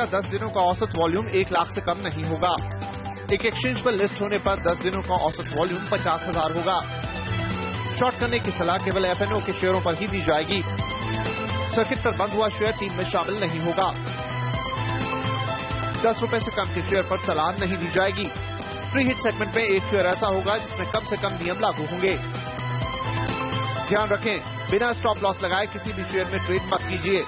का 10 दिनों का औसत वॉल्यूम 1 लाख से कम नहीं होगा। एक एक्सचेंज पर लिस्ट होने पर 10 दिनों का औसत वॉल्यूम 50,000 होगा। शॉर्ट करने की सलाह केवल FNO के शेयरों पर ही दी जाएगी। सर्किट पर बंद हुआ शेयर टीम में शामिल नहीं होगा। 10 रुपए से कम के शेयर पर सलाह नहीं दी जाएगी। फ्री हिट सेगमेंट में एक शेयर ऐसा होगा जिसमें कम से कम नियम लागू होंगे। ध्यान रखें, बिना स्टॉप लॉस लगाए किसी भी शेयर में ट्रेड मत कीजिए।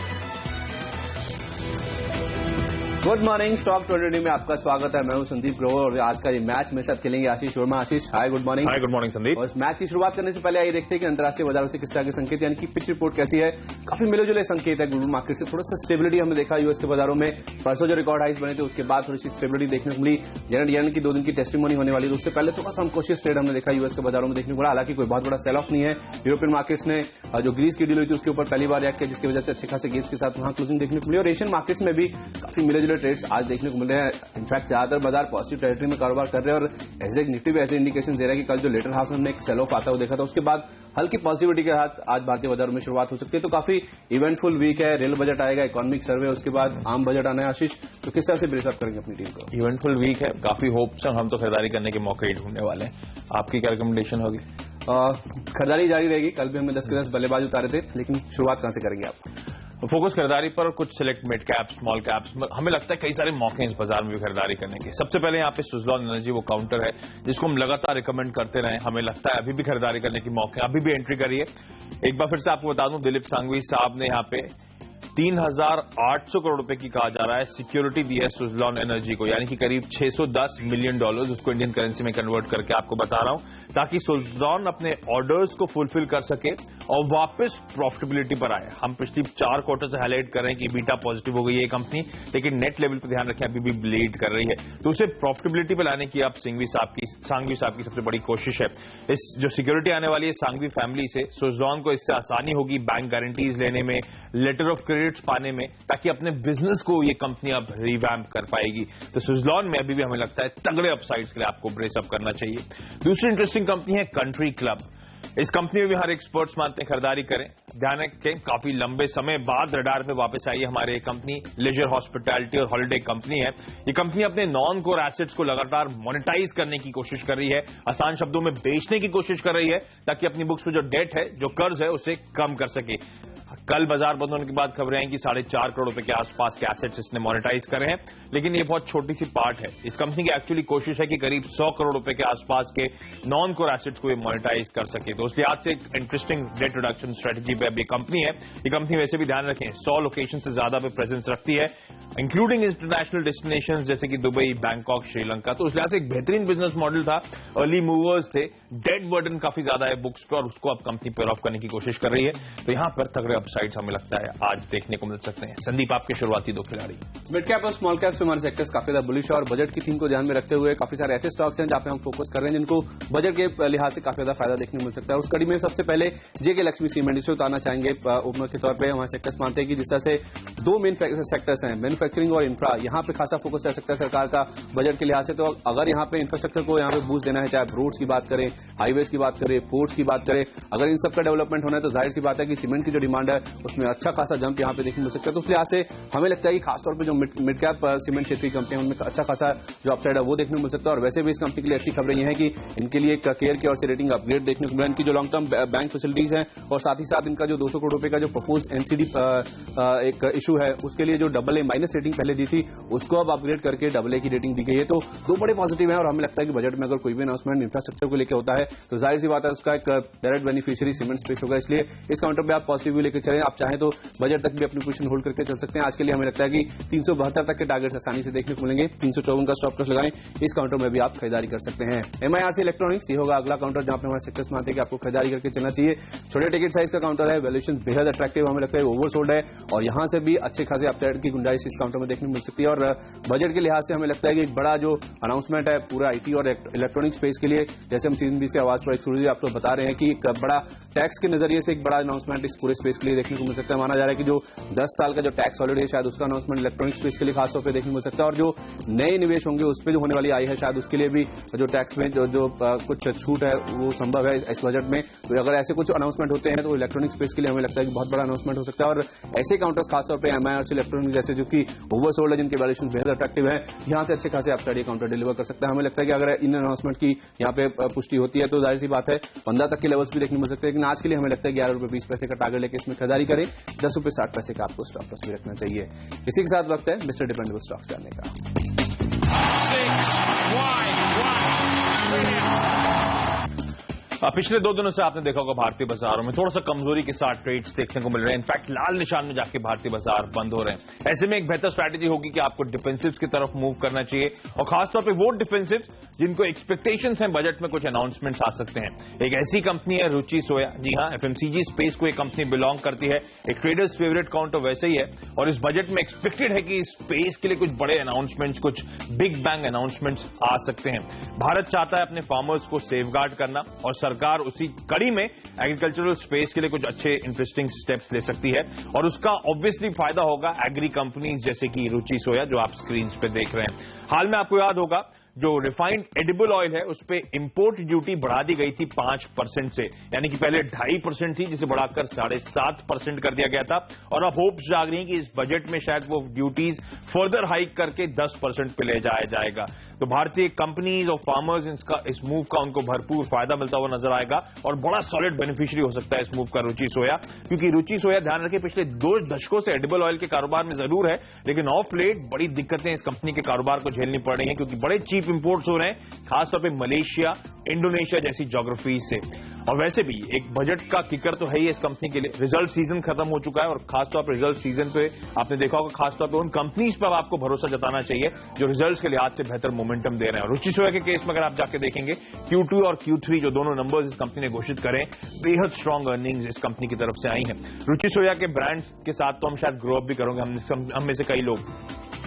गुड मॉर्निंग, स्टॉक 20 में आपका स्वागत है। मैं हूं संदीप ग्रोवर और आज का ये मैच मेरे साथ खेलेंगे आशीष वर्मा। आशीष, हाय, गुड मॉर्निंग। हाय, गुड मॉर्निंग संदीप। और इस मैच की शुरुआत करने से पहले आइए देखते हैं कि अंतर्राष्ट्रीय बाजारों से किस तरह के संकेत, यानी कि पिच रिपोर्ट कैसी है। काफी मिले जुले संकेत है ग्लोबल मार्केट से। थोड़ा सा स्टेबिलिटी हमने देखा यूएस के बाजारों में। परसों जो रिकॉर्ड हाइस बने थे उसके बाद थोड़ी सी स्टेबिलिटी देखने को मिली। जेनेट येलन की 2 दिन की टेस्टिमोनी होने वाली, उससे पहले थोड़ा सा अनकॉशियस ट्रेड हमने देखा यूएस के बाजारों में देखने को मिला। हालांकि कोई बहुत बड़ा सेल ऑफ नहीं है। यूरोपियन मार्केट्स ने जो ग्रीस की डील हुई थी उसके ऊपर पहली बार रिएक्ट किया, जिसकी वजह से अच्छे खासे गेंस के साथ वहां क्लोजिंग देखने को मिली। और एशियन मार्केट्स में भी काफी मिले जुले ट्रेड्स आज देखने को मिल रहे हैं। इनफैक्ट ज्यादातर बाजार पॉजिटिव टेरिटरी में कारोबार कर रहे हैं और ऐसे निफ्टी भी ऐसे इंडिकेशन दे रहा है कि कल जो लेटर हाफ में हमने एक सेल ऑफ आता हुआ देखा था उसके बाद हल्की पॉजिटिविटी के साथ आज भारतीय बाजारों में शुरुआत हो सकती है। तो काफी इवेंटफुल वीक है। रेल बजट आएगा, इकोनॉमिक सर्वे, उसके बाद आम बजट आना है। आशीष, तो किस तरह से ब्रेसअप करेंगे अपनी टीम को? इवेंटफुल वीक है, काफी होप्स हैं, हम तो खरीदारी करने के मौके ही ढूंढने वाले हैं। आपकी क्या रिकमेंडेशन होगी? खरीदारी जारी रहेगी। कल भी हमने 10 के 10 बल्लेबाज उतारे थे, लेकिन शुरुआत कहां से करेंगे आप? फोकस खरीदारी पर, कुछ select mid caps, small caps. हमें लगता है कई सारे मौके हैं इस बाजार में भी खरीदारी करने के। सबसे पहले यहाँ पे सुज़लॉन एनर्जी वो काउंटर है जिसको हम लगातार रिकमेंड करते रहे। हमें लगता है अभी भी खरीदारी करने की मौके, अभी भी एंट्री करिए। एक बार फिर से आपको बता दूं, दिलीप सांघवी साहब ने यहाँ पे 3,800 करोड़ रुपए की कहा जा रहा है सिक्योरिटी दी है सुज़लॉन एनर्जी को, यानी कि करीब $610 मिलियन, उसको इंडियन करेंसी में कन्वर्ट करके आपको बता रहा हूं, ताकि सुज़लॉन अपने ऑर्डर्स को फुलफिल कर सके और वापस प्रॉफिटेबिलिटी पर आए। हम पिछली 4 क्वार्टर से हाईलाइट कर रहे हैं कि बीटा पॉजिटिव हो गई है कंपनी, लेकिन नेट लेवल पर ध्यान रखें अभी भी ब्लीड कर रही है। तो उसे प्रॉफिटेबिलिटी पर लाने की अब सांघवी साहब की सबसे बड़ी कोशिश है। इस जो सिक्योरिटी आने वाली है सांघवी फैमिली से, सुज़लॉन को इससे आसानी होगी बैंक गारंटीज लेने में, लेटर ऑफ क्रेडिट पाने में, ताकि अपने बिजनेस को ये कंपनी अब रिवैम्प कर पाएगी। तो सुज़लॉन में अभी भी हमें लगता है तगड़े अपसाइड्स के लिए आपको ब्रेसअप करना चाहिए। दूसरी इंटरेस्टिंग कंपनी है कंट्री क्लब। इस कंपनी में भी हर एक्सपर्ट्स मानते हैं खरीदारी करें। ध्यान रखें, काफी लंबे समय बाद रडार पे वापस आई है हमारे ये कंपनी। लेजर हॉस्पिटैलिटी और हॉलिडे कंपनी है। ये कंपनी अपने नॉन कोर एसेट्स को लगातार मोनेटाइज करने की कोशिश कर रही है, आसान शब्दों में बेचने की कोशिश कर रही है, ताकि अपनी बुक्स में जो डेट है, जो कर्ज है, उसे कम कर सके। कल बाजार बंद होने के बाद खबरें हैं कि 4.5 करोड़ रुपए के आसपास के एसेट्स इसने मोनेटाइज करे हैं, लेकिन ये बहुत छोटी सी पार्ट है। इस कंपनी की एक्चुअली कोशिश है कि करीब 100 करोड़ रुपए के आसपास के नॉन कोर एसेट्स को ये मोनेटाइज कर सके। तो उसलिए आज से एक इंटरेस्टिंग डेट रिडक्शन स्ट्रेटजी पे अब ये कंपनी है। ये कंपनी वैसे भी ध्यान रखें 100 लोकेशन से ज्यादा पे प्रेजेंस रखती है, इंक्लूडिंग इंटरनेशनल डेस्टिनेशंस जैसे कि दुबई, बैंकॉक, श्रीलंका। तो उस लिहाज से एक बेहतरीन बिजनेस मॉडल था। अर्ली मूवर्स थे, डेट बर्डन काफी ज्यादा है बुक्स पर, और उसको अब कंपनी पे ऑफ करने की कोशिश कर रही है। तो यहां पर तगड़े अपसाइड्स हमें लगता है आज देखने को मिल सकते हैं। संदीप, आपके शुरुआती 2 खिलाड़ी। मिड कैप और स्मॉल कैप से हमारे सेक्टर्स काफी ज्यादा बुलिश है और बजट की थीम को ध्यान में रखते हुए काफी सारे ऐसे स्टॉक्स हैं जहां पे हम फोकस कर रहे हैं जिनको बजट के लिहाज से काफी ज्यादा फायदा देखने को मिल सकता है। उस कड़ी में सबसे पहले जेके लक्ष्मी सीमेंट इसे उतारना चाहेंगे ओपनर के तौर पर। हमारे सेक्टर्स मानते हैं कि जिस तरह से 2 मेन सेक्टर्स हैं, मैन्युफैक्चरिंग और इंफ्रा, यहां पे खासा फोकस रह सकता है सरकार का बजट के लिहाज से। तो अगर यहां पे इंफ्रास्ट्रक्चर को यहां पे बूस्ट देना है, चाहे रोड्स की बात करें, हाईवेज की बात करें, पोर्ट्स की बात करें, अगर इन सबका डेवलपमेंट होना है तो जाहिर सी बात है कि सीमेंट की जो डिमांड है उसमें अच्छा खासा जंप यहां पे देखने मिल सकता है। तो उस लिहाज से हमें लगता है कि खासतौर पर जो मिड कैप सीमेंट क्षेत्रीय कंपनियां उनमें अच्छा खासा जो अपसाइड है वो देखने को मिल सकता है। और वैसे भी इस कंपनी के लिए अच्छी खबरें ये हैं कि इनके लिए केयर की ओर से रेटिंग अपग्रेड देखने को मिला। इनकी जो लॉन्ग टर्म बैंक फैसिलिटीज हैं और साथ ही साथ इनका जो 200 करोड़ रुपए का जो प्रपोज एनसीडी एक इशू है उसके लिए जो AA- रेटिंग पहले दी थी उसको अब अपग्रेड करके AA की रेटिंग दी गई है। तो 2 बड़े पॉजिटिव है और हमें लगता है कि बजट में अगर कोई भी अनाउंसमेंट इंफ्रास्ट्रक्चर को लेकर होता है तो जाहिर सी बात है उसका एक डायरेक्ट बेनिफिशियरी सीमेंट स्पेस होगा। इसलिए इस काउंटर पे आप पॉजिटिव व्यू लेकर चलें। आप चाहें तो बजट तक भी अपनी पोजीशन होल्ड करके चल सकते हैं। आज के लिए हमें लगता है कि 372 तक के टारगेट्स आसानी से देखने को मिलेंगे। 354 का स्टॉप लॉस लगाएं, इस काउंटर में भी आप खरीदारी कर सकते हैं। MIRC इलेक्ट्रॉनिक्स, ये होगा अगला काउंटर जहां पे हमारे सेक्टर्स मानते हैं कि आपको खरीदारी करके चलना चाहिए। छोटे टिकट साइज का काउंटर है, वैल्यूएशन बेहद अट्रैक्टिव, हमें लगता है ओवरसोल्ड है और यहां से भी अच्छे खासे अपसाइड की गुंजाइश इस काउंटर में देखने को मिल सकती है। और बजट के लिहाज से हमें लगता है कि एक बड़ा जो अनाउंसमेंट है पूरा IT और इलेक्ट्रॉनिक स्पेस के लिए, जैसे हम CNBC से आवाज पर एक सूर्य आपको बता रहे हैं कि एक बड़ा टैक्स के नजरिए से एक बड़ा अनाउंसमेंट इस पूरे स्पेस के लिए देखने को मिल सकता है। माना जा रहा है कि जो 10 साल का जो टैक्स हॉलिडे है शायद उसका अनाउंसमेंट इलेक्ट्रॉनिक स्पेस के लिए खासतौर पर देखने को मिल सकता है। और जो नए निवेश होंगे उस पर जो होने वाली आई है शायद उसके लिए भी जो टैक्स में जो कुछ छूट है वो संभव है इस बजट बजट में। तो अगर ऐसे कुछ अनाउंसमेंट होते हैं तो इलेक्ट्रॉनिक स्पेस के लिए हमें लगता है कि बहुत बड़ा अनाउंसमेंट हो सकता है। और ऐसे काउंटर्स खासतौर पर MIRC इलेक्ट्रॉनिक जैसे जो कि ओवरसोल्ड है, जिनके वैल्यूएशन बेहद अट्रैक्टिव है, यहाँ से अच्छे खासे अपसाइड काउंटर डिलीवर कर सकता है। हमें लगता है कि अगर इन अनाउंसमेंट की यहाँ पे पुष्टि होती है तो जाहिर सी बात है 15 तक के लेवल्स भी देखने मिल सकते हैं। लेकिन आज के लिए हमें लगता है 11 रुपये 20 पैसे का टारगेट लेकर इसमें खरीदारी करें। 10 रुपये 60 पैसे का आपको स्टॉप लॉस भी रखना चाहिए। इसी के साथ वक्त है मिस्टर डिपेंडेबल स्टॉक्स जानने का। पिछले 2 दिनों से आपने देखा होगा भारतीय बाजारों में थोड़ा सा कमजोरी के साथ ट्रेड्स देखने को मिल रहे हैं। इनफैक्ट लाल निशान में जाके भारतीय बाजार बंद हो रहे हैं। ऐसे में एक बेहतर स्ट्रैटेजी होगी कि आपको डिफेंसिव्स की तरफ मूव करना चाहिए, और खासतौर पे वो डिफेंसिव्स जिनको एक्सपेक्टेशंस हैं बजट में कुछ अनाउंसमेंट्स आ सकते हैं। एक ऐसी कंपनी है रुचि सोया। जी हां, FMCG स्पेस को एक कंपनी बिलोंग करती है। एक ट्रेडर्स फेवरेट काउंटर वैसे ही है, और इस बजट में एक्सपेक्टेड है कि स्पेस के लिए कुछ बड़े अनाउंसमेंट्स, कुछ बिग बैंग अनाउंसमेंट्स आ सकते हैं। भारत चाहता है अपने फार्मर्स को सेफगार्ड करना, और सरकार उसी कड़ी में एग्रीकल्चरल स्पेस के लिए कुछ अच्छे इंटरेस्टिंग स्टेप्स ले सकती है, और उसका ऑब्वियसली फायदा होगा एग्री कंपनीज जैसे कि रुचि सोया जो आप स्क्रीन पे देख रहे हैं। हाल में आपको याद होगा जो रिफाइंड एडिबल ऑयल है उस पर इंपोर्ट ड्यूटी बढ़ा दी गई थी 5% से, यानी कि पहले 2.5% थी जिसे बढ़ाकर 7.5% कर दिया गया था। और अब होप्स जाग रही हैं कि इस बजट में शायद वो ड्यूटीज फर्दर हाइक करके 10% पे ले जाया जाएगा। तो भारतीय कंपनीज और फार्मर्स इस मूव का उनको भरपूर फायदा मिलता हुआ नजर आएगा, और बड़ा सॉलिड बेनिफिशियरी हो सकता है इस मूव का रुचि सोया। क्योंकि रुचि सोया, ध्यान रखें, पिछले 2 दशकों से एडिबल ऑयल के कारोबार में जरूर है, लेकिन ऑफ लेट बड़ी दिक्कतें इस कंपनी के कारोबार को झेलनी पड़ रही हैं, क्योंकि बड़े चीप इंपोर्ट्स हो रहे हैं, खासतौर पे मलेशिया, इंडोनेशिया जैसी ज्योग्राफी से। और वैसे भी एक बजट का किकर तो है ही इस कंपनी के लिए। रिजल्ट सीजन खत्म हो चुका है, और खासतौर पर रिजल्ट सीजन पे आपने देखा होगा खासतौर पर उन कंपनीज पर आपको भरोसा जताना चाहिए जो रिजल्ट्स के लिहाज से बेहतर मोमेंटम दे रहे हैं। रुचि सोया के केस में अगर आप जाके देखेंगे Q2 और Q3 जो दोनों नंबर्स इस कंपनी ने घोषित करें, बेहद स्ट्रांग अर्निंग्स इस कंपनी की तरफ से आई हैं। रुचि सोया के ब्रांड्स के साथ तो हम शायद ग्रो अप भी करोगे, हम में से कई लोग।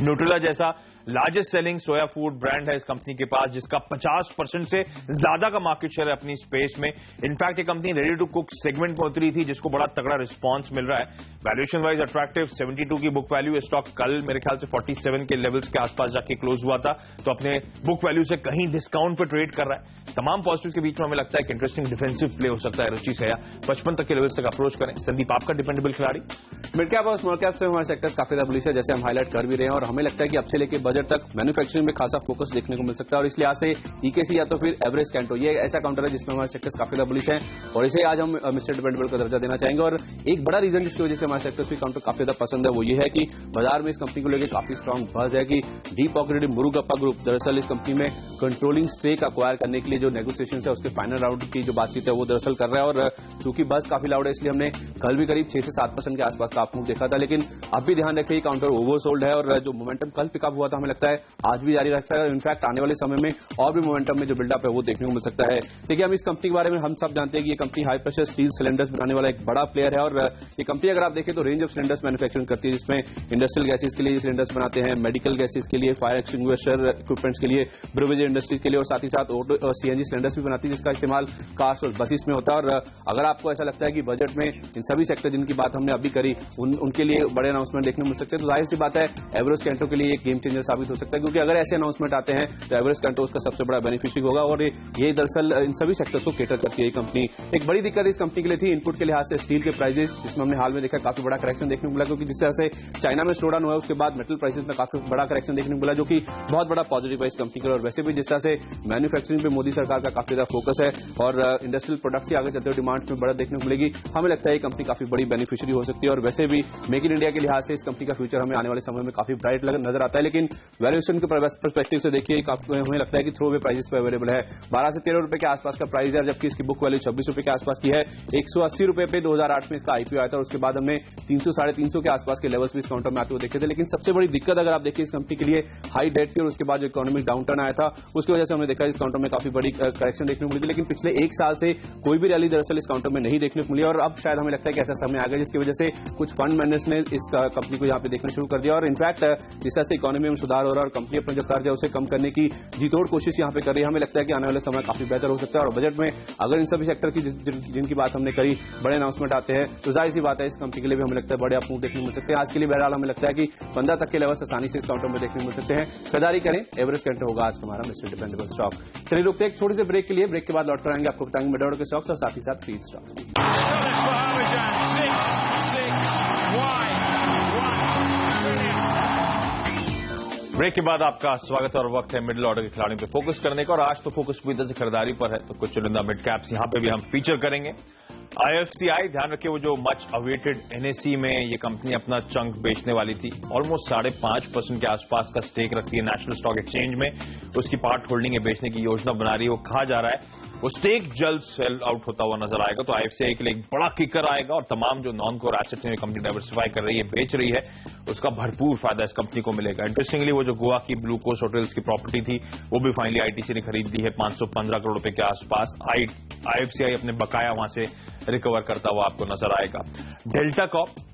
न्यूट्रेला जैसा लार्जेस्ट सेलिंग सोया फूड ब्रांड है इस कंपनी के पास, जिसका 50% से ज्यादा का मार्केट शेयर है अपनी स्पेस में। इनफैक्ट ये company ready to cook segment में उतरी थी, जिसको बड़ा तगड़ा रिस्पांस मिल रहा है। वैल्यूएशन वाइज अट्रैक्टिव, 72 की बुक वैल्यू। स्टॉक कल मेरे ख्याल से 47 के लेवल्स के आसपास जाके क्लोज हुआ था, तो अपने बुक वैल्यू से कहीं डिस्काउंट पर ट्रेड कर रहा है। तमाम पॉजिटिव के बीच में हमें लगता है कि इंटरेस्टिंग डिफेंसिव प्ले हो सकता है रुचि सोया। 55 तक के लेवल्स तक अप्रोच करें। संदीप, आपका डिपेंडेबल खिलाड़ी? मिड कैप और स्मॉल कैप से हमारे सेक्टर्स काफी ज्यादा बुलिश है, जैसे हम हाईलाइट कर भी रहे हैं, और हमें लगता है कि अब से लेकर बजट तक मैन्युफैक्चरिंग में खासा फोकस देखने को मिल सकता है। और इसलिए आज से EKC या तो फिर एवरेज कैंटो, ये ऐसा काउंटर है जिसमें हमारे सेक्टर्स काफी ज्यादा बुलिश है, और इसे आज हम मिस्टर डिपेंडेबल का दर्जा देना चाहेंगे। और एक बड़ा रीजन जिसकी वजह से हमारे सेक्टर्स भी काउंटर काफी ज्यादा पसंद है वो ये है कि बाजार में इस कंपनी को लेकर काफी स्ट्रांग बज है कि डीप पॉकेटेड मुरुगप्पा ग्रुप दरअसल इस कंपनी में कंट्रोलिंग स्टेक अक्वायर करने के लिए जो नेगोशिएशन है उसके फाइनल राउंड की जो बातचीत है वो दरअसल कर रहा है। और चूंकि बज काफी लाउड है, इसलिए हमने कल भी करीब 6 से 7% के आसपास का मूव देखा था, लेकिन अब भी ध्यान रखिए काउंटर ओवरसोल्ड है, और जो मोमेंटम कल पिकअप हुआ था हमें लगता है आज भी जारी रखता है। इनफैक्ट आने वाले समय में और भी मोमेंटम में जो बिल्डअप है वो देखने को मिल सकता है। देखिए, हम इस कंपनी के बारे में हम सब जानते हैं कि ये company high pressure steel cylinders बनाने वाला एक बड़ा प्लेयर है, और ये कंपनी अगर आप देखें तो रेंज ऑफ सिलेंडर्स मैन्युफैक्चरिंग करती है, जिसमें इंडस्ट्रियल गैसेज के लिए सिलेंडर्स बनाते हैं, मेडिकल गैसेज के लिए, फायर एक्सटिंग्विशर इक्विपमेंट्स के लिए, ब्रूवेज इंडस्ट्रीज के लिए, और साथ ही साथ CNG सिलेंडर्स भी बनाती है, जिसका इस्तेमाल कार्स और बसेस में होता है। और अगर आपको ऐसा लगता है कि बजट में इन सभी सेक्टर जिनकी बात हमने अभी करी उनके लिए बड़े अनाउंसमेंट देखने को मिल सकते हैं, तो जाहिर सी बात है एवरेज कैंटो के लिए एक गेम चेंजर साबित हो सकता है, क्योंकि अगर ऐसे अनाउंसमेंट आते हैं तो एवरेज कैंटो उसका सबसे बड़ा बेनिफिशियरी होगा। और ये दरअसल इन सभी सेक्टर्स को केटर करती है ये कंपनी। एक बड़ी दिक्कत इस कंपनी के लिए थी इनपुट के लिहाज से स्टील के प्राइसेस, जिसमें हमने हाल में देखा काफी बड़ा करेक्शन देखने को मिला, क्योंकि जिस तरह से चाइना में स्लो डाउन हुआ उसके बाद मेटल प्राइसेस में काफी बड़ा करेक्शन देखने को मिला, जो कि बहुत बड़ा पॉजिटिव है इस कंपनी के लिए। और वैसे भी जिस तरह से मैन्युफैक्चरिंग पे मोदी सरकार का काफी ज्यादा फोकस है और इंडस्ट्रियल प्रोडक्ट से आगे चलते हुए डिमांड में बढ़त देखने को मिलेगी, हमें लगता है ये कंपनी काफी बड़ी बेनिफिशियरी हो सकती है। और वैसे भी मेक इन इंडिया के लिहाज से इस कंपनी का फ्यूचर हमें आने वाले समय में काफी ब्राइट नजर आता है। लेकिन वैल्यूएशन के पर्सपेक्टिव से देखिए हमें लगता है कि थ्रो वे प्राइसेस पे अवेलेबल है। 12 से 13 रुपए के आसपास का प्राइस है, जबकि इसकी बुक वैल्यू 26 रुपए के आसपास की है। 180 रुपए पे 2008 में इसका IPO आया था, और उसके बाद हमने 300 साढ़े 300 के आसपास के लेवल्स भी इस काउंटर में आते हुए देखे थे। लेकिन सबसे बड़ी दिक्कत अगर आप देखिए इस कंपनी के लिए हाई डेट की, और उसके बाद जो इकोनॉमिक डाउनटर्न आया था उसकी वजह से हमने देखा इस काउंटर में काफी बड़ी करेक्शन देखने को मिली थी। लेकिन पिछले 1 साल से कोई भी रैली दरअसल इस काउंटर में नहीं देखने को मिली, और अब शायद हमें लगता है कि ऐसा समय आ गया जिसकी वजह से कुछ फंड मैनेजर्स ने इस कंपनी को यहाँ पे देखना शुरू कर दिया। और इनफैक्ट जिस तरह से इकोनॉमी में सुधार हो रहा है और कंपनी अपना जो कर्ज है उसे कम करने की जीतोड़ कोशिश यहाँ पे कर रही है, हमें लगता है कि आने वाले समय काफी बेहतर हो सकता है। और बजट में अगर इन सभी सेक्टर की जिनकी बात हमने करी बड़े अनाउंसमेंट आते हैं, तो जाहिर सी बात है इस कंपनी के लिए भी हमें लगता है बड़े अप मूव देखने को मिल सकते हैं। आज के लिए बहरहाल हमें लगता है कि 15 तक के लेवल आसानी से इस काउंटर में देखने को मिल सकते हैं। खरीदारी करें, एवरेज कैंटर होगा आज हमारा मिस्टर डिपेंडेबल स्टॉक। चलिए रुकते हैं छोटे से ब्रेक के लिए, ब्रेक के बाद लौट कर आएंगे, आपको बताएंगे मिड ऑर्डर के स्टॉक्स और साथ ही साथ फ्री स्टॉक्स भी। ब्रेक के बाद आपका स्वागत है और वक्त है मिडिल ऑर्डर के खिलाड़ियों पे फोकस करने का। और आज तो फोकस पूरी तरह से खरीदारी पर है, तो कुछ चुनिंदा मिड कैप्स यहां पे भी हम फीचर करेंगे। IFCI, ध्यान रखिए, वो जो मच अवेटेड NSE में ये कंपनी अपना चंक बेचने वाली थी, ऑलमोस्ट 5.5% के आसपास का स्टेक रखती है नेशनल स्टॉक एक्सचेंज में, उसकी पार्ट होल्डिंग बेचने की योजना बना रही है। वो कहा जा रहा है वो स्टेक जल्द सेल आउट होता हुआ नजर आएगा, तो IFCI के लिए एक बड़ा किकर आएगा और तमाम जो नॉन कोर एसेट है कंपनी डाइवर्सिफाई कर रही है, बेच रही है, उसका भरपूर फायदा इस कंपनी को मिलेगा। इंटरेस्टिंगली, वो जो गोवा की ब्लू कोस्ट होटल्स की प्रॉपर्टी थी वो भी फाइनली ITC ने खरीद ली है 515 करोड़ रुपए के आसपास। IFCI अपने बकाया वहां से रिकवर करता हुआ आपको नजर आएगा। डेल्टा कॉर्प,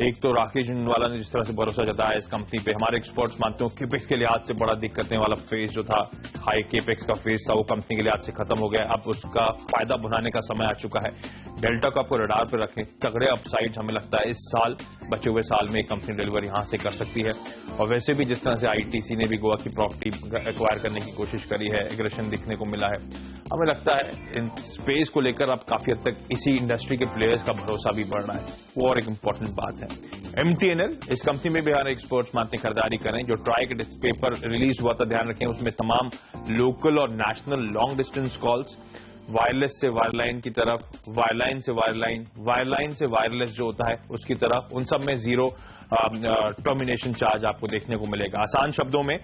एक तो राकेश झुंझुनवाला ने जिस तरह से भरोसा जताया इस कंपनी पे, हमारे एक्सपर्ट्स मानते हैं केपेक्स के लिहाज से बड़ा दिक्कतें वाला फेज जो था, हाई केपेक्स का फेज था, वो कंपनी के लिहाज से खत्म हो गया। अब उसका फायदा बनाने का समय आ चुका है। डेल्टा को आपको रडार पर रखें, तगड़े अपसाइड हमें लगता है इस साल, बचे हुए साल में कंपनी डिलीवर यहां से कर सकती है। और वैसे भी जिस तरह से ITC ने भी गोवा की प्रॉपर्टी एक्वायर करने की कोशिश करी है, एग्रेशन दिखने को मिला है, हमें लगता है इन स्पेस को लेकर अब काफी हद तक इसी इंडस्ट्री के प्लेयर्स का भरोसा भी बढ़ रहा है, वो और एक इंपॉर्टेंट बात है। MTNL, इस कंपनी में भी हमारे एक्सपर्ट्स मानते हैं खरीदारी करें। जो ट्राई के पेपर रिलीज हुआ था, ध्यान रखें, उसमें तमाम लोकल और national long distance calls, wireless से वायरलाइन की तरफ, वायरलाइन से वायरलाइन, वायरलाइन से वायरलेस जो होता है उसकी तरफ, उन सब में जीरो टर्मिनेशन चार्ज आपको देखने को मिलेगा। आसान शब्दों में,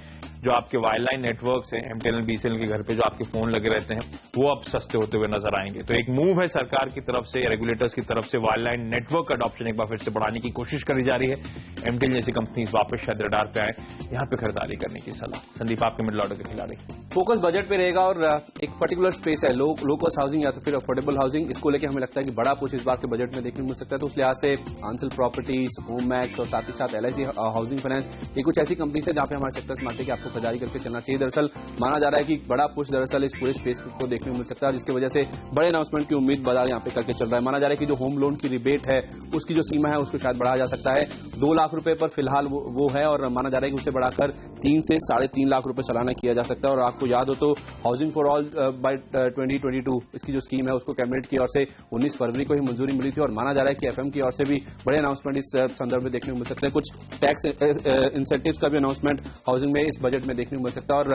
जो आपके वायरलाइन नेटवर्क्स हैं MTNL BCNL के घर पे जो आपके फोन लगे रहते हैं, वो अब सस्ते होते हुए नजर आएंगे। तो एक मूव है सरकार की तरफ से, रेगुलेटर्स की तरफ से, वायरलाइन नेटवर्क अडॉप्शन एक बार फिर से बढ़ाने की कोशिश करी जा रही है। MTNL जैसी कंपनी वापस शायद रडार पे आए, यहाँ पे खरीदारी करने की सलाह। संदीप, आपके मिडिल ऑर्डर के खिलाड़ी। फोकस बजट पे रहेगा और एक पर्टिकुलर स्पेस है, लो कॉस्ट हाउसिंग या तो फिर अफोर्डेबल हाउसिंग, इसको लेकर हमें लगता है कि बड़ा कुछ इस बार के बजट में देखने को मिल सकता है। तो उस लिहाज से आंचल प्रॉपर्टीज, होम मैक्स और साथ ही साथ LIC हाउसिंग फाइनेंस, ये कुछ ऐसी कंपनी है जहां पे हमारे सेक्टर्स मानते हैं कि आपको खरीदारी करके चलना चाहिए। दरअसल माना जा रहा है कि बड़ा पुश दरअसल इस पूरे स्पेस को देखने को मिल सकता है, जिसकी वजह से बड़े अनाउंसमेंट की उम्मीद बाजार यहां पे करके चल रहा है। माना जा रहा है कि जो होम लोन की रिबेट है उसकी जो सीमा है उसको शायद बढ़ाया जा सकता है, 2 लाख रुपए पर फिलहाल वो है, और माना जा रहा है कि उसे बढ़ाकर 3 से 3.5 लाख रुपए सालाना किया जा सकता है। और आपको याद हो तो हाउसिंग फॉर ऑल बाय 2022 इसकी जो स्कीम है उसको कैबिनेट की ओर से 19 फरवरी को ही मंजूरी मिली थी, और माना जा रहा है कि FM की ओर से भी बड़े अनाउंसमेंट इस संदर्भ में देखने को मिल सकते हैं। कुछ टैक्स इंसेंटिव्स का भी अनाउंसमेंट हाउसिंग में इस बजट में देखने को मिल सकता है। और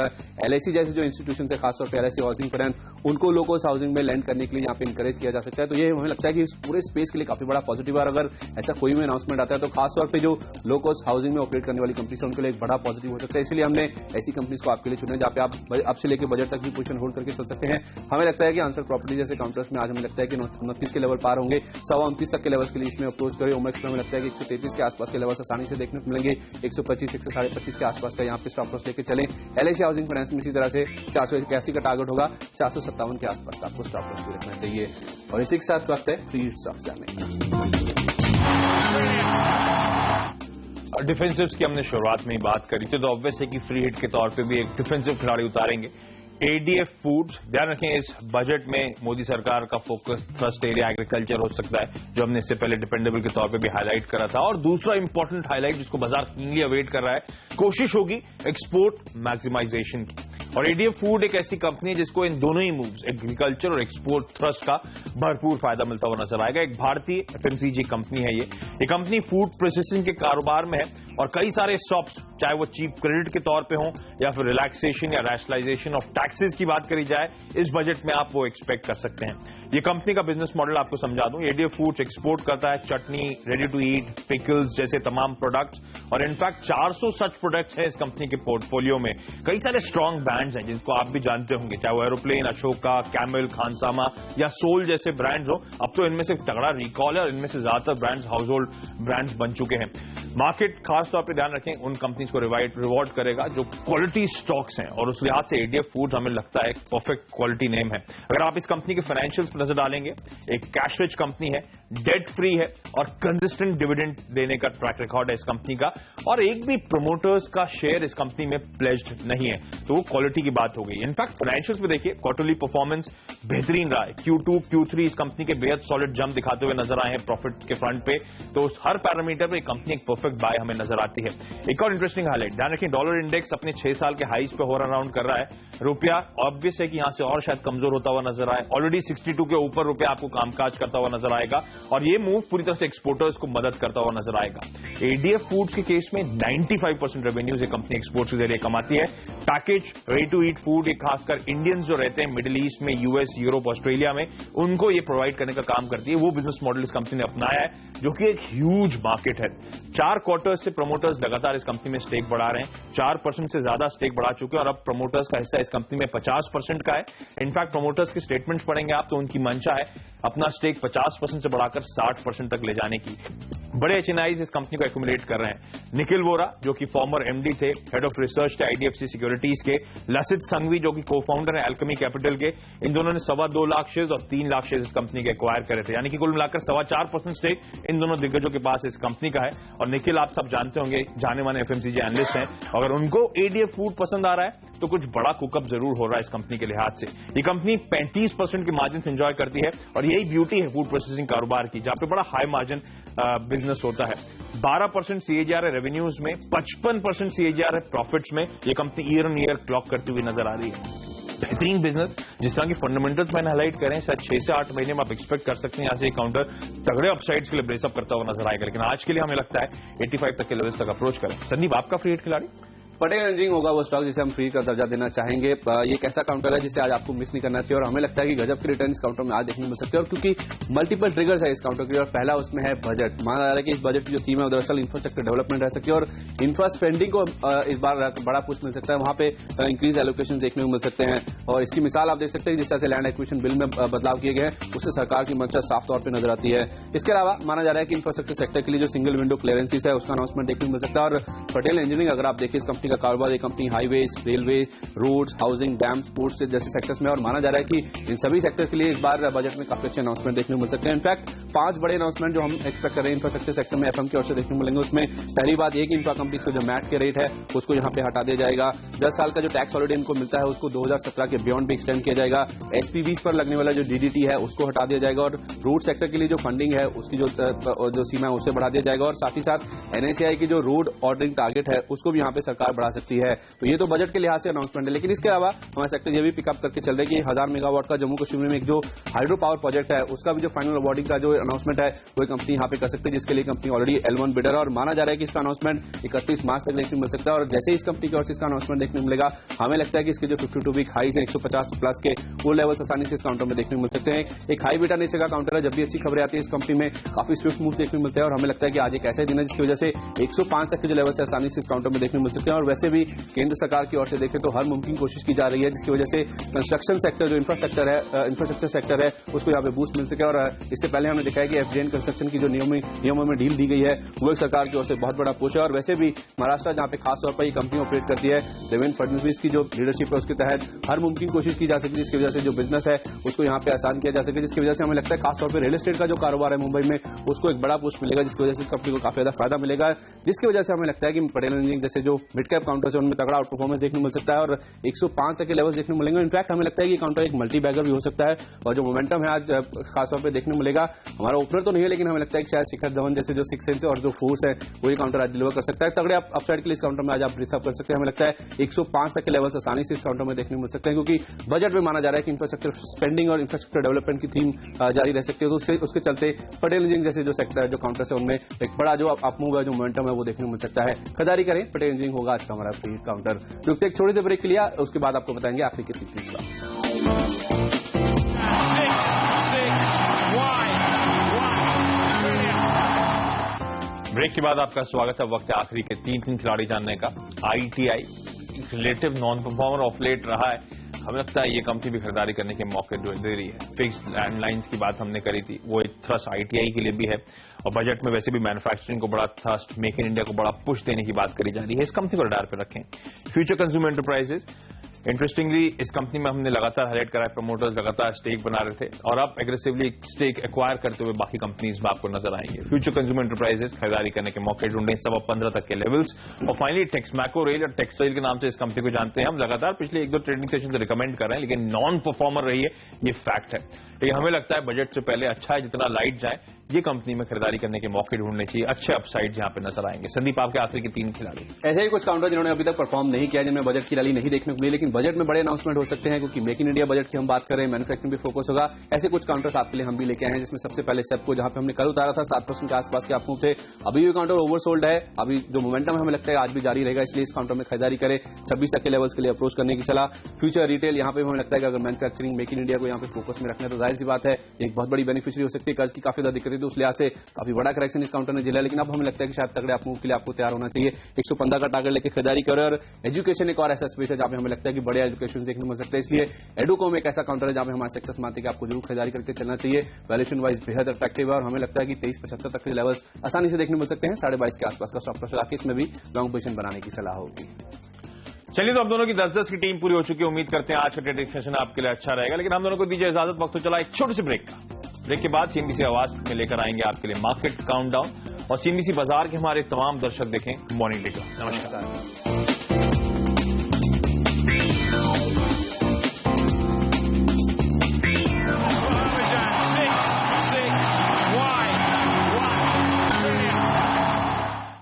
LIC जैसे जो इंस्टीट्यूशन है, खासतौर पर LIC हाउसिंग फाइनेंस, उनको लो कॉस्ट हाउसिंग में लैंड करने के लिए यहाँ पे इंकरेज किया जा सकता है। तो ये हमें लगता है कि इस पूरे स्पेस के लिए काफी बड़ा पॉजिटिव है। और अगर ऐसा कोई भी अनाउंसमेंट आता है तो खासतौर पर जो लो कॉस्ट हाउसिंग में ऑपरेट करने वाली कंपनीज है उनके लिए एक बड़ा पॉजिटिव हो सकता है। इसलिए हमने ऐसी कंपनीज को आपके लिए चुना जहाँ पे आप अब से लेकर बजट तक भी पोजीशन होल्ड करके चल सकते हैं। हमें लगता है कि आंसर प्रॉपर्टी जैसे काउंटर्स में आज हमें लगता है कि 29 के लेवल पार होंगे, 29.25 तक के लेवल्स के लिए इसमें अप्रोच करें। ओमेक्स में हमें लगता है कि 133 के आसपास के लेवल्स आसानी से देखने को मिलेंगे, 125, 125 के आसपास का यहाँ पे स्टॉप लॉस लेकर चलें। LIC हाउसिंग फाइनेंस में इसी तरह से 481 का टारगेट होगा, 457 के आसपास आपको स्टॉप लॉस भी रखना चाहिए। और इसी के साथ वक्त है फ्री स्टॉक्स जाने का। डिफेंसिव्स की हमने शुरुआत में ही बात करी थी, तो ऑब्वियस है कि फ्री हिट के तौर पे भी एक डिफेंसिव खिलाड़ी उतारेंगे। ADF फूड्स, ध्यान रखें इस बजट में मोदी सरकार का फोकस थ्रस्ट एरिया एग्रीकल्चर हो सकता है, जो हमने इससे पहले डिपेंडेबल के तौर पे भी हाईलाइट करा था। और दूसरा इंपॉर्टेंट हाईलाइट जिसको बाजार कीनली अवेट कर रहा है, कोशिश होगी एक्सपोर्ट मैक्सिमाइजेशन की। और ADF फूड एक ऐसी कंपनी है जिसको इन दोनों ही मूव्स, एग्रीकल्चर और एक्सपोर्ट थ्रस्ट का भरपूर फायदा मिलता हुआ नजर आएगा। एक भारतीय FMCG कंपनी है ये कंपनी फूड प्रोसेसिंग के कारोबार में है, और कई सारे स्टॉप्स, चाहे वो चीप क्रेडिट के तौर पे हो या फिर रिलैक्सेशन या रैशनलाइजेशन ऑफ टैक्सेस की बात करी जाए, इस बजट में आप वो एक्सपेक्ट कर सकते हैं। ये कंपनी का बिजनेस मॉडल आपको समझा दूं, ADF फूड्स एक्सपोर्ट करता है चटनी, रेडी टू ईट, पिकल्स जैसे तमाम प्रोडक्ट्स, और इनफैक्ट 400 सच प्रोडक्ट्स हैं इस कंपनी के पोर्टफोलियो में। कई सारे स्ट्रॉन्ग ब्रांड्स हैं जिनको आप भी जानते होंगे, चाहे वो एरोप्लेन, अशोका, कैमल, खानसामा या सोल जैसे ब्रांड्स हो। अब तो इनमें से तगड़ा रिकॉल है और इनमें से ज्यादातर ब्रांड्स हाउस होल्ड ब्रांड्स बन चुके हैं। मार्केट खासतौर पर ध्यान रखें उन कंपनीज को रिवॉर्ड करेगा जो क्वालिटी स्टॉक्स हैं, और उस लिहाज से ADF फूड्स हमें लगता है एक परफेक्ट क्वालिटी नेम है। अगर आप इस कंपनी के फाइनेंशियल्स पर नजर डालेंगे, एक कैश रिच कंपनी है, डेट फ्री है, और कंसिस्टेंट डिविडेंड देने का ट्रैक रिकॉर्ड है इस कंपनी का, और एक भी प्रमोटर्स का शेयर इस कंपनी में प्लेज्ड नहीं है, तो वो क्वालिटी की बात हो गई। इनफैक्ट फाइनेंशियल्स में देखिए क्वार्टरली परफॉर्मेंस बेहतरीन रहा है, Q2, Q3 इस कंपनी के बेहद सॉलिड जंप दिखाते हुए नजर आए हैं प्रॉफिट के फ्रंट पे, तो हर पैरामीटर पे कंपनी एक परफेक्ट बाय हमें नजर नजर आती है। एक और इंटरेस्टिंग हाईलाइट, ध्यान रखें डॉलर इंडेक्स अपने 6 साल के हाईज पे होवर अराउंड कर रहा है। रुपया ऑब्वियस है कि यहां से और शायद कमजोर होता हुआ नजर आए। ऑलरेडी 62 के ऊपर रुपया आपको कामकाज करता हुआ नजर आएगा और ये मूव पूरी तरह से एक्सपोर्टर्स को मदद करता हुआ नजर आएगा। एडीएफ फूड्स के केस में 95% रेवेन्यूज ये कंपनी एक्सपोर्ट्स के जरिए कमाती है। Package ready to eat food, ये खासकर इंडियंस जो रहते हैं मिडिल ईस्ट में, यूएस, यूरोप, ऑस्ट्रेलिया में, उनको ये प्रोवाइड करने का काम करती है। वो बिजनेस मॉडल इस कंपनी ने अपनाया है जो कि एक ह्यूज मार्केट है। 4 क्वार्टर्स से प्रमोटर्स लगातार इस कंपनी में स्टेक बढ़ा रहे हैं, 4% से ज्यादा स्टेक बढ़ा चुके हैं और अब प्रमोटर्स का हिस्सा इस कंपनी में 50% का है। इनफैक्ट प्रमोटर्स की स्टेटमेंट्स पढ़ेंगे आप तो उनकी मंशा है अपना स्टेक 50% से बढ़ाकर 60% तक ले जाने की। बड़े एचएनआईज इस कंपनी को एक्यूमुलेट कर रहे हैं। निखिल वोरा जो कि फॉर्मर एमडी थे, हेड ऑफ रिसर्च थे आईडीएफसी सिक्योरिटीज के, लसित संघवी जो कि को फाउंडर है अल्केमी कैपिटल के, इन दोनों ने 2.25 लाख शेयर्स और 3 लाख शेयर्स इस कंपनी के एक्वायर करे थे, यानी कि कुल मिलाकर 4.25% स्टेक इन दोनों दिग्गजों के पास इस कंपनी का है। और निखिल आप सब जानते होंगे, जाने माने एफएमसीजी एनालिस्ट हैं। अगर उनको एडीएफ फूड पसंद आ रहा है तो कुछ बड़ा कुकअप जरूर हो रहा है इस कंपनी के लिहाज से। ये कंपनी 35% की मार्जिन एंजॉय करती है और यही ब्यूटी है फूड प्रोसेसिंग कारोबार की, जहां पे बड़ा हाई मार्जिन बिजनेस होता है। 12% सीएजीआर है रेवेन्यूज में, 55% सीएजीआर है प्रॉफिट्स में। ये company year on year clock करती हुई नजर आ रही है। बेहतरीन बिजनेस, जिस तरह की फंडामेंटल्स मैंने हाईलाइट करें, शायद 6 से 8 महीने में आप एक्सपेक्ट कर सकते हैं यहां से ये काउंटर तगड़े अपसाइड्स के लिए ब्रेसअप करता हुआ नजर आएगा। लेकिन आज के लिए हमें लगता है 85 तक के लेवल्स तक अप्रोच करें। संदीप, आपका फ्री हिट खिलाड़ी? पटेल एनर्जिंग होगा वो स्टॉक जिसे हम फ्री का दर्जा देना चाहेंगे। ये एक ऐसा काउंटर है जिसे आज आपको मिस नहीं करना चाहिए और हमें लगता है कि गजब के रिटर्न इस काउंटर में आज देखने को मिल सकते हैं। और क्योंकि मल्टीपल ट्रिगर्स है इस काउंटर के, और पहला उसमें है बजट। माना जा रहा है कि इस बजट की जो थीम है वो दरअसल इंफ्रास्ट्रक्चर डेवलपमेंट रह सकती है और इंफ्रा स्पेंडिंग को इस बार बड़ा पुश मिल सकता है। वहां पे इंक्रीज एलोकेशन देखने को मिल सकते हैं और इसकी मिसाल आप देख सकते हैं जिस तरह से लैंड एक्विजिशन बिल में बदलाव किए गए हैं, उससे सरकार की मंशा साफ तौर पर नजर आती है। इसके अलावा माना जा रहा है कि इंफ्रास्ट्रक्चर सेक्टर के लिए जो सिंगल विंडो क्लियरेंसेस है उसका अनाउंसमेंट देखने को मिल सकता है। और पटेल इंजीनियरिंग अगर आप देखिए इस कंपनी का कारोबार, ये company highways, railway, roads, housing, dam, sports जैसे सेक्टर्स में, और माना जा रहा है कि इन सभी सेक्टर्स के लिए इस बार बजट में काफी अच्छे अनाउंसमेंट देखने को मिल सकते हैं। इनफैक्ट 5 बड़े अनाउंसमेंट जो हम एक्सपेक्ट कर रहे हैं इंफ्रास्ट्रक्चर सेक्टर में एफएम की ओर से देखने को मिलेंगे। उसमें पहली बात ये कि इंफ्रा कंपनीज को जो मैट के रेट है उसको यहां पे हटा दिया जाएगा। 10 साल का जो टैक्स हॉलिडे इनको मिलता है उसको 2017 के बियॉन्ड भी एक्सटेंड किया जाएगा। एसपीवीज पर लगने वाला जो डीडीटी है उसको हटा दिया जाएगा और रोड सेक्टर के लिए जो फंडिंग है उसकी जो सीमा है उसे बढ़ा दिया जाएगा। और साथ ही साथ एनएचएआई की जो रोड ऑर्डरिंग टारगेट है उसको भी यहां पे सरकार बढ़ा सकती है। तो ये तो बजट के लिहाज से अनाउंसमेंट है। लेकिन इसके अलावा हमारे सेक्टर ये भी पिकअप करके चल रहे हैं कि 1000 मेगावाट का जम्मू कश्मीर में एक जो हाइड्रो पावर प्रोजेक्ट है उसका भी जो फाइनल अवार्डिंग का जो अनाउंसमेंट है वो कंपनी यहां पे कर सकती है, जिसके लिए कंपनी ऑलरेडी L1 बिडर है और माना जा रहा है कि इसका अनाउंसमेंट 31 मार्च तक देखने को मिल सकता है। और जैसे इस कंपनी की ओर से इसका अनाउंसमेंट देखने को मिलेगा, हमें लगता है कि इसके जो 52 वीक हाईज है 150 प्लस के, वो लेवल्स आसानी से इस काउंटर में देखने को मिल सकते हैं। एक हाई बीटा नेचर का काउंटर है, जब भी अच्छी खबरें आती है इस कंपनी में काफी स्विफ्ट मूव देखने को मिलते हैं और हमें लगता है कि आज एक ऐसा दिन है जिसकी वजह से 105 तक के जो लेवल्स है आसानी से इस काउंटर में देखने को मिल सकते हैं। और वैसे भी केंद्र सरकार की ओर से देखें तो हर मुमकिन कोशिश की जा रही है जिसकी वजह से कंस्ट्रक्शन सेक्टर जो इंफ्रास्ट्रक्चर सेक्टर है उसको यहाँ पे बूस्ट मिल सके। और इससे पहले हमने देखा है कि एफजेएन कंस्ट्रक्शन की जो नियमों में ढील दी गई है वो एक सरकार की ओर से बहुत बड़ा पुश है। और वैसे भी महाराष्ट्र जहाँ पे खास तौर पर ये कंपनी ऑपरेट करती है, देवेंद्र फडणवीस की जो लीडरशिप है उसके तहत हर मुमकिन कोशिश की जा सके जिसकी वजह से जो बिजनेस है उसको यहाँ पे आसान किया जा सके, जिसकी वजह से हमें लगता है खासतौर पर रियल एस्टेट का जो कारोबार है मुंबई में उसको एक बड़ा पुश मिलेगा, जिसकी वजह से इस कंपनी को काफी ज्यादा फायदा मिलेगा। जिसकी वजह से हमें लगता है कि पटेल इंजीनियरिंग जैसे जो मिड कैप काउंटर्स है उनमें तगड़ा आउट परफॉर्मेंस देखने को मिल सकता है और 105 तक के लेवल्स देखने को मिलेंगे। इनफैक्ट हमें लगता है कि काउंटर एक मल्टी बैगर भी हो सकता है और जो मोमेंटम है आज खासतौर पर देखने को मिलेगा, हमारा ओपनर तो नहीं है लेकिन हमें लगता है कि शायद शिखर धवन जैसे जो 6 सेंस और जो फोर्स है वही काउंटर आज डिलीवर कर सकता है। तगड़े अपसाइड के लिए इस काउंटर में आज आप रिसर्व कर सकते हैं। हमें लगता है 105 तक के लेवल्स आसानी से इस काउंटर में देखने को मिल सकते हैं क्योंकि बजट में माना जा रहा है कि इंफ्रास्ट्रक्चर स्पेंडिंग और इंफ्रास्ट्रक्चर डेवलपमेंट की थीम जारी रह सकती है। तो उसके चलते पटेल इंजीनियरिंग जैसे जो सेक्टर है, जो काउंटर्स है, उनमें एक बड़ा जो अपमूव है, जो मोमेंटम है वो देखने को मिल सकता है। खरीदारी करें, पटेल इंजीनियरिंग होगा आज का हमारा फ्री काउंटर। रुकते एक छोटे से ब्रेक के लिए, उसके बाद आपको बताएंगे आखिरी के 3 स्टॉक्स। ब्रेक के बाद आपका स्वागत है। वक्त है आखिरी के 3 खिलाड़ी जानने का। ITI relative non performer of late रहा है, हमें लगता है ये कंपनी भी खरीदारी करने के मौके दे रही है। फिक्स्ड लैंडलाइंस की बात हमने करी थी, वो एक थ्रस्ट आईटीआई के लिए भी है और बजट में वैसे भी मैन्युफैक्चरिंग को बड़ा थ्रस्ट, मेक इन इंडिया को बड़ा पुश देने की बात करी जा रही है। इस कंपनी को रडार पे रखें। फ्यूचर कंज्यूमर एंटरप्राइजेस, इंटरेस्टिंगली इस कंपनी में हमने लगातार हाईलाइट करा है, प्रमोटर्स लगातार स्टेक बना रहे थे और अब एग्रेसिवली स्टेक एक्वायर करते हुए बाकी कंपनीज में आपको नजर आएंगे। फ्यूचर कंज्यूमर एंटरप्राइजेस खरीदारी करने के मौके ढूंढे 15.25 तक के लेवल्स। और फाइनली टेक्समैको रेल और टेक्सटाइल के नाम से इस कंपनी को जानते हैं हम, लगातार पिछले 1-2 ट्रेडिंग सेशन से रिकमेंड कर रहे हैं लेकिन नॉन परफॉर्मर रही है, ये फैक्ट है। लेकिन हमें लगता है बजट से पहले अच्छा है जितना लाइट जाए ये कंपनी में खरीदारी करने के मौके ढूंढने चाहिए, अच्छे अपसाइड जहां पे नजर आएंगे। संदीप, आपके आखिरी के 3 खिलाड़ी। ऐसे ही कुछ काउंटर जिन्होंने अभी तक परफॉर्म नहीं किया, जिनमें बजट की रैली नहीं देखने को मिली, लेकिन बजट में बड़े अनाउंसमेंट हो सकते हैं, क्योंकि मेक इन इंडिया बजट की हम बात करें, मैन्युफैक्चरिंग पे फोकस होगा। ऐसे कुछ काउंटर्स आपके लिए हम भी लेके आए हैं, जिसमें सबसे पहले सेप्को, जहां पे हमने कल उतारा था 7% के आसपास के आप थे, अभी भी काउंटर ओवरसोल्ड है। अभी जो मोमेंटम है हमें लगता है आज भी जारी रहेगा, इसलिए इस काउंटर में खरीदारी करें। 26 तक के लेवल्स के लिए अप्रोच करने की सलाह। फ्यूचर रिटेल, यहां पे हमें लगता है कि अगर मैन्युफैक्चरिंग मेक इन इंडिया को यहां पे फोकस में रखना है तो जाहिर सी बात है एक बहुत बड़ी बेनिफिशियरी हो सकती है। कर्ज की काफी ज्यादा दिक्कत है, तो उस लिहाज से काफी बड़ा करेक्शन इस काउंटर ने झेला, लेकिन अब हमें लगता है कि शायद तगड़े मूव के लिए आपको तैयार होना चाहिए। 115 का टारगेट लेकर खरीदारी करें। और एजुकेशन एक और ऐसा स्पेस है जहां पे हमें लगता है कि बड़े एजुकेशन देखने मिल सकते हैं, इसलिए एडुकॉम एक ऐसा काउंटर है जहां पे हमारे सेक्टर्स मानते हैं कि आपको जरूर खरीदारी करके चलना चाहिए। वैल्यूएशन वाइज बेहद अट्रैक्टिव है और हमें लगता है कि 23.75 तक के लेवल्स आसानी से देखने मिल सकते हैं। 22.5 के आसपास का स्टॉप लॉस लगा के इसमें भी लॉन्ग पोजीशन बनाने की सलाह होगी। चलिए, तो अब दोनों की 10-10 की टीम पूरी हो चुकी है। उम्मीद करते हैं आज का ट्रेडिंग सेशन आपके लिए अच्छा रहेगा, लेकिन हम दोनों को दीजिए इजाजत। वक्त तो चला एक छोटे से ब्रेक का। ब्रेक के बाद सीएनबीसी आवाज में लेकर आएंगे आपके लिए मार्केट काउंटडाउन, और सीएनबीसी बाजार के हमारे तमाम दर्शक देखें मॉर्निंग डे का। नमस्कार।